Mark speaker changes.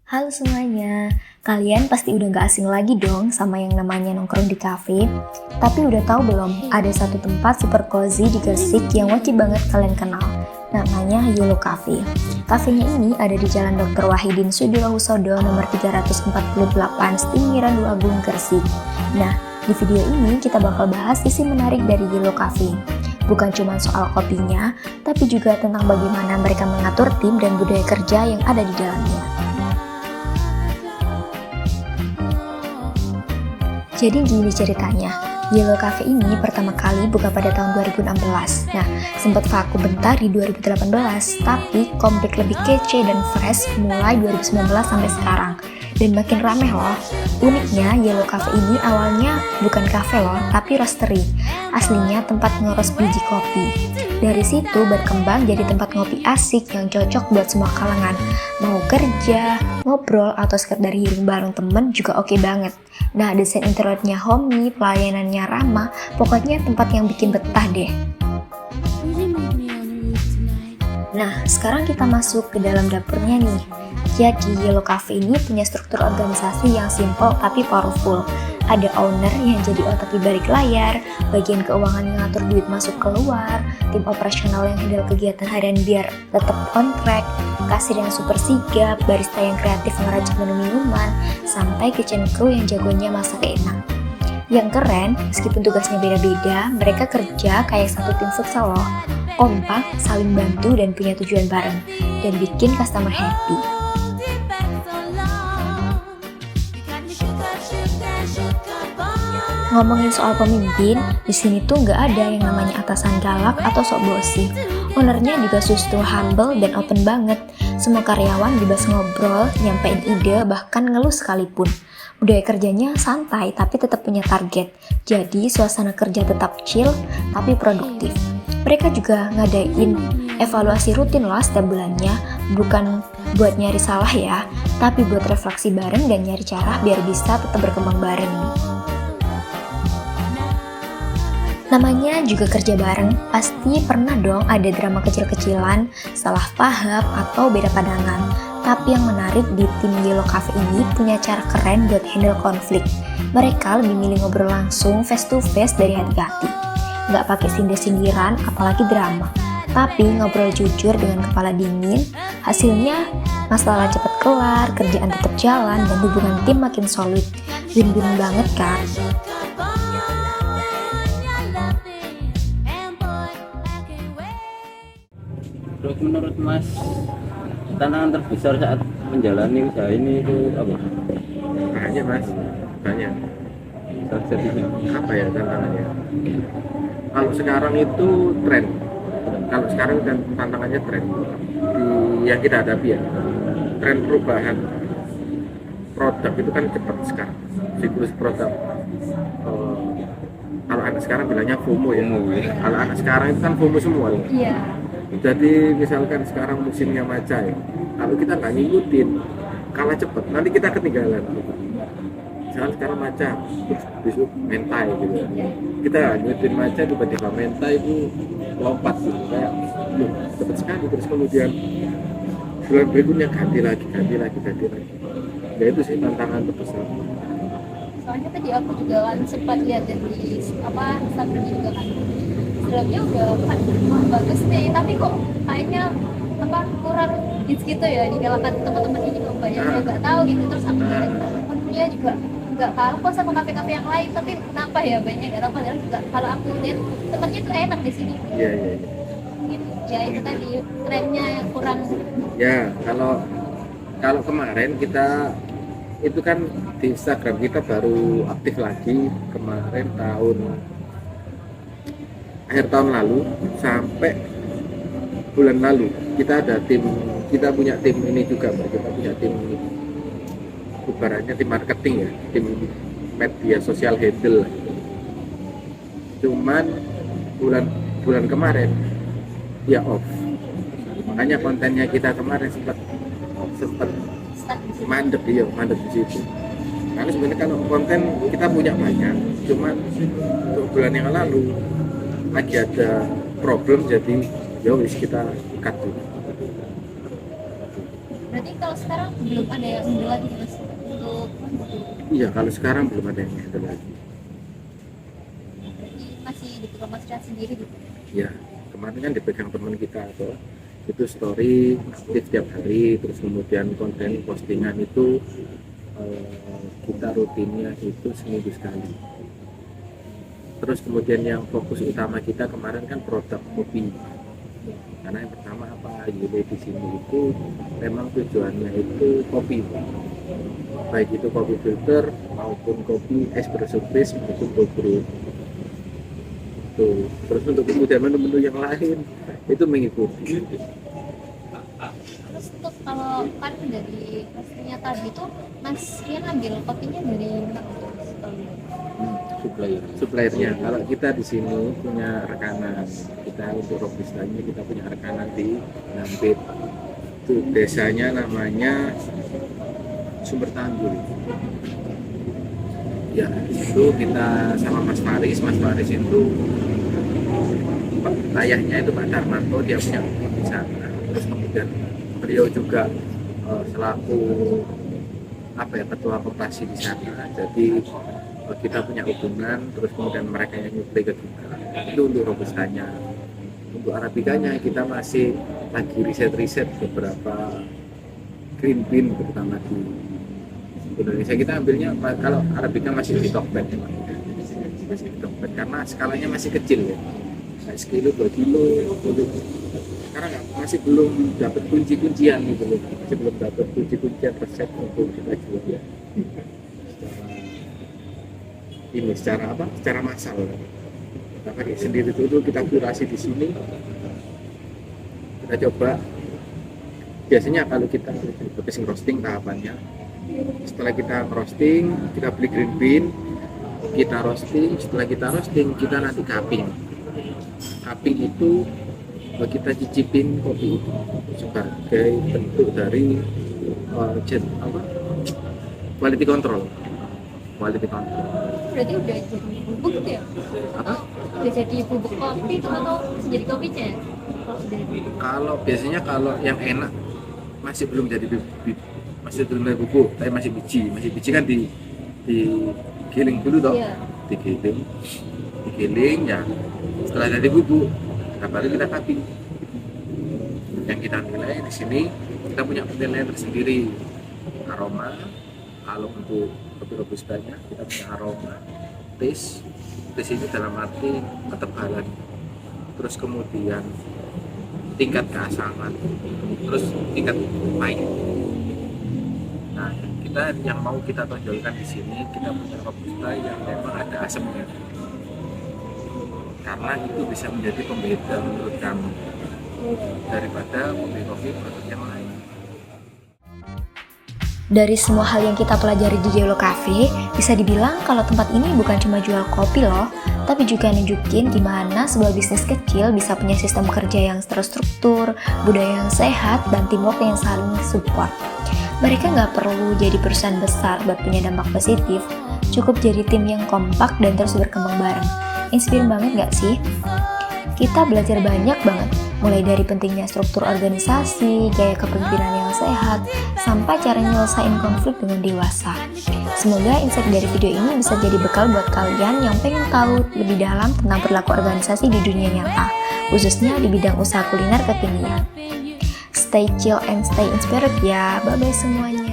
Speaker 1: Halo semuanya, kalian pasti udah gak asing lagi dong sama yang namanya nongkrong di kafe. Tapi udah tahu belum, ada satu tempat super cozy di Gresik yang wajib banget kalian kenal. Namanya Yolo Cafe. Kafenya ini ada di Jalan Dr. Wahidin Sudirohusodo nomor 348 Setinggiran 2 Agung, Gresik. Nah, di video ini kita bakal bahas isi menarik dari Yolo Cafe. Bukan cuma soal kopinya, tapi juga tentang bagaimana mereka mengatur tim dan budaya kerja yang ada di dalamnya. Jadi gini ceritanya, Yolo Cafe ini pertama kali buka pada tahun 2016. Nah, sempat vakum bentar di 2018, tapi komplit lebih kece dan fresh mulai 2019 sampai sekarang. Dan makin ramai loh. Uniknya, Yolo Cafe ini awalnya bukan cafe loh, tapi roastery. Aslinya tempat ngeros biji kopi. Dari situ berkembang jadi tempat ngopi asik yang cocok buat semua kalangan. Mau kerja, ngobrol, atau sekedar healing bareng temen juga oke banget. Nah, desain interiornya homey, pelayanannya ramah, pokoknya tempat yang bikin betah deh. Nah, sekarang kita masuk ke dalam dapurnya nih. Jadi, Yolo Cafe ini punya struktur organisasi yang simple tapi powerful. Ada owner yang jadi otak di balik layar, bagian keuangan yang ngatur duit masuk keluar, tim operasional yang handle kegiatan harian biar tetap on track, kasir yang super sigap, barista yang kreatif ngeracik menu-minuman, sampai kitchen crew yang jagonya masak enak. Yang keren, meskipun tugasnya beda-beda, mereka kerja kayak satu tim futsal loh. Kompak, saling bantu, dan punya tujuan bareng, dan bikin customer happy. Ngomongin soal pemimpin, di sini tuh nggak ada yang namanya atasan galak atau sok bosi. Ownernya juga justru humble dan open banget. Semua karyawan bebas ngobrol, nyampein ide, bahkan ngeluh sekalipun. Budaya kerjanya santai tapi tetap punya target. Jadi suasana kerja tetap chill tapi produktif. Mereka juga ngadain evaluasi rutin loh setiap bulannya, bukan buat nyari salah ya, tapi buat refleksi bareng dan nyari cara biar bisa tetap berkembang bareng. Namanya juga kerja bareng, pasti pernah dong ada drama kecil-kecilan, salah paham, atau beda pandangan. Tapi yang menarik di tim Yolo Cafe ini punya cara keren buat handle konflik. Mereka lebih milih ngobrol langsung face to face dari hati ke hati. Nggak pakai sindir-sindiran, apalagi drama. Tapi ngobrol jujur dengan kepala dingin, hasilnya masalah cepat kelar, kerjaan tetap jalan, dan hubungan tim makin solid. Win-win banget kan?
Speaker 2: Terus menurut Mas, tantangan terbesar saat menjalani usaha ini itu apa?
Speaker 3: Banyak Mas, banyak.
Speaker 2: Salah satunya.
Speaker 3: Apa ya tantangannya? Kalau sekarang itu tren. Kalau sekarang dan tantangannya tren yang kita hadapi ya. Tren perubahan produk itu kan cepat sekarang. Siklus produk. Kalau anak sekarang bilangnya FOMO ya. Kalau anak sekarang itu kan FOMO semua.
Speaker 1: Iya.
Speaker 3: Jadi misalkan sekarang musimnya matcha ya, kalau kita nggak ngikutin, kalah cepet, nanti kita ketinggalan. Misalkan sekarang matcha, terus besok mentai gitu. Kita ngikutin matcha, tiba-tiba mentai itu lompat gitu, kayak cepet sekali. Terus kemudian bulan berikutnya ganti lagi. Ya itu sih tantangan terbesar.
Speaker 4: Soalnya tadi aku juga kan sempat lihat di Instagram juga kan, Instagramnya udah bagus nih, tapi kok kayaknya kurang hits gitu ya di kalangan teman-teman ini kok banyak yang nggak tahu gitu. Terus aku lihat menunya juga nggak kalah kok sama kafe-kafe yang lain, tapi kenapa ya banyak nggak tahu, padahal juga kalau aku lihat tempatnya tuh enak di sini.
Speaker 3: Iya.
Speaker 4: Gitu. Ya itu tadi trennya yang kurang.
Speaker 3: Ya kalau kemarin kita itu kan di Instagram kita baru aktif lagi kemarin akhir tahun lalu sampai bulan lalu kita punya tim ini juga Mbak. Kita punya tim ibaratnya tim marketing ya, tim media sosial handle. Cuman bulan kemarin ya off, makanya kontennya kita kemarin sempat mandek di situ. Karena sebenarnya kalau konten kita punya banyak, cuman untuk bulan yang lalu lagi ada problem, jadi ya wis kita cut dulu.
Speaker 4: Berarti Berarti kalau sekarang belum ada yang handle lagi mas untuk
Speaker 3: Iya, kalau sekarang belum ada yang handle lagi.
Speaker 4: berarti masih dipegang Mas Rian sendiri gitu.
Speaker 3: Ya, kemarin kan dipegang teman kita tuh, itu story aktif tiap hari, terus kemudian konten postingan itu kita rutinnya itu seminggu sekali. Terus kemudian yang fokus utama kita kemarin kan produk kopi. Karena yang pertama apa, Yule di sini itu memang tujuannya itu kopi, baik itu kopi filter maupun kopi espresso base maupun cold brew. Tuh. Terus untuk kemudian menu-menu yang lain itu mengikuti.
Speaker 4: Terus untuk kalau kan dari pastinya tadi tuh Mas Rian ambil kopinya dari mana?
Speaker 3: Suppliernya, kalau kita di sini punya rekanan, kita untuk robustanya kita punya rekanan di Nampit. Itu desanya namanya Sumber Tanggul. Ya, itu kita sama Mas Faris itu ayahnya itu Pak Darmanto, dia punya di sana. Terus kemudian beliau juga selaku ketua koperasi di sana. Jadi kita punya hubungan, terus kemudian mereka yang nyuplai ke kita. Itu untuk robustanya. Untuk arabikanya kita masih lagi riset beberapa green bean, terutama di Indonesia. Kita ambilnya kalau arabika masih di Tokbed ya, masih di Tokbed karena skalanya masih kecil ya, kayak sekilo 2 kilo karena masih belum dapat kuncian gitu loh, masih belum dapat kuncian resep untuk kita jual ya. Secara massal kita pakai sendiri dulu, kita kurasi di sini, kita coba. Biasanya kalau kita proses roasting tahapannya, setelah kita roasting, kita beli green bean, kita roasting. Setelah kita roasting, kita nanti cupping itu kita cicipin kopi itu sebagai bentuk dari quality control.
Speaker 4: Berarti udah jadi bubuk gitu ya? Udah jadi bubuk kopi itu atau jadi kopinya?
Speaker 3: Kalau biasanya yang enak masih belum jadi bubuk, tapi masih biji kan digiling dulu toh.
Speaker 4: Iya.
Speaker 3: digiling ya, setelah jadi bubuk baru kita cupping. Yang kita nilai di sini, kita punya penilaian tersendiri aroma. Kalau untuk kopi robustanya kita punya aroma, taste ini dalam arti ketebalan, terus kemudian tingkat keasaman, terus tingkat pahit. Nah, kita yang mau kita tonjolkan di sini, kita punya robusta yang memang ada asamnya, karena itu bisa menjadi pembeda menurut kami daripada kopi-kopi produk yang lain.
Speaker 1: Dari semua hal yang kita pelajari di Yellow Cafe, bisa dibilang kalau tempat ini bukan cuma jual kopi loh, tapi juga nunjukin gimana sebuah bisnis kecil bisa punya sistem kerja yang terstruktur, budaya yang sehat, dan teamwork yang saling support. Mereka nggak perlu jadi perusahaan besar buat punya dampak positif, cukup jadi tim yang kompak dan terus berkembang bareng. Inspiratif banget nggak sih? Kita belajar banyak banget, mulai dari pentingnya struktur organisasi, gaya kepemimpinan yang sehat, sampai cara nyelesain konflik dengan dewasa. Semoga insight dari video ini bisa jadi bekal buat kalian yang pengen tahu lebih dalam tentang perilaku organisasi di dunia nyata, khususnya di bidang usaha kuliner kekinian. Stay chill and stay inspired ya, bye-bye semuanya.